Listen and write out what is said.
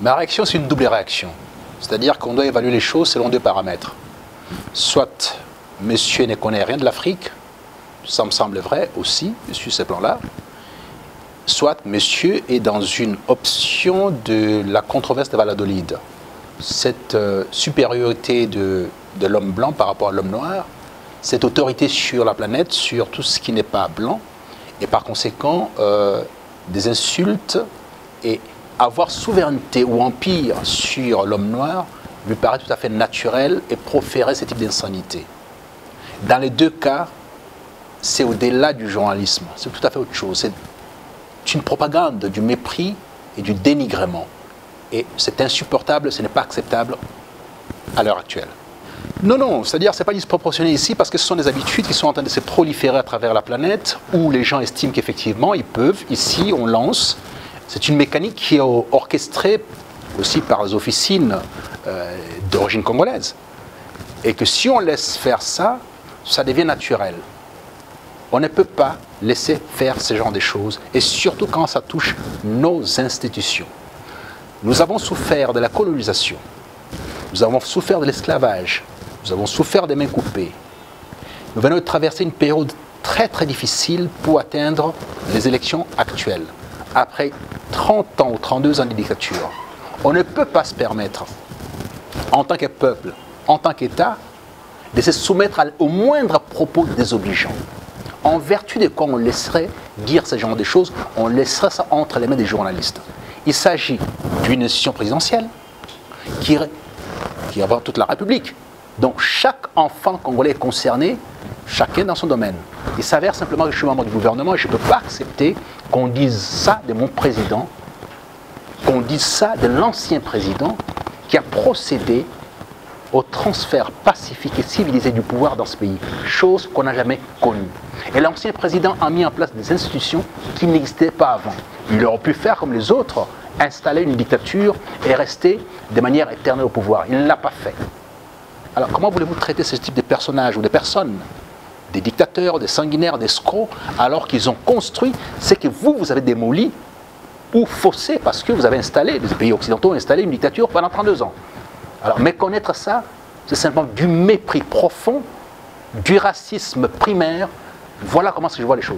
Ma réaction, c'est une double réaction. C'est-à-dire qu'on doit évaluer les choses selon deux paramètres. Soit monsieur ne connaît rien de l'Afrique, ça me semble vrai aussi, sur ce plan-là. Soit monsieur est dans une option de la controverse de Valladolid. Cette supériorité de l'homme blanc par rapport à l'homme noir, cette autorité sur la planète, sur tout ce qui n'est pas blanc, et par conséquent des insultes et avoir souveraineté ou empire sur l'homme noir lui paraît tout à fait naturel et proférer ce type d'insanité. Dans les deux cas, c'est au-delà du journalisme, c'est tout à fait autre chose. C'est une propagande du mépris et du dénigrement. Et c'est insupportable, ce n'est pas acceptable à l'heure actuelle. Non, c'est-à-dire c'est pas disproportionné ici parce que ce sont des habitudes qui sont en train de se proliférer à travers la planète où les gens estiment qu'effectivement ils peuvent, ici on lance. C'est une mécanique qui est orchestrée aussi par les officines d'origine congolaise. Et que si on laisse faire ça, ça devient naturel. On ne peut pas laisser faire ce genre de choses, et surtout quand ça touche nos institutions. Nous avons souffert de la colonisation, nous avons souffert de l'esclavage, nous avons souffert des mains coupées. Nous venons de traverser une période très difficile pour atteindre les élections actuelles. Après 30 ans ou 32 ans de dictature, on ne peut pas se permettre, en tant que peuple, en tant qu'État, de se soumettre au moindre propos désobligeant. En vertu de quoi on laisserait dire ce genre de choses, on laisserait ça entre les mains des journalistes. Il s'agit d'une institution présidentielle qui représente toute la République. Donc chaque enfant congolais est concerné, chacun dans son domaine. Il s'avère simplement que je suis membre du gouvernement et je ne peux pas accepter qu'on dise ça de mon président, qu'on dise ça de l'ancien président qui a procédé au transfert pacifique et civilisé du pouvoir dans ce pays, chose qu'on n'a jamais connue. Et l'ancien président a mis en place des institutions qui n'existaient pas avant. Il aurait pu faire comme les autres, installer une dictature et rester de manière éternelle au pouvoir. Il ne l'a pas fait. Alors comment voulez-vous traiter ce type de personnages ou de personnes, des dictateurs, des sanguinaires, des escrocs, alors qu'ils ont construit ce que vous avez démoli ou faussé parce que vous avez installé, les pays occidentaux ont installé une dictature pendant 32 ans. Alors méconnaître ça, c'est simplement du mépris profond, du racisme primaire. Voilà comment je vois les choses.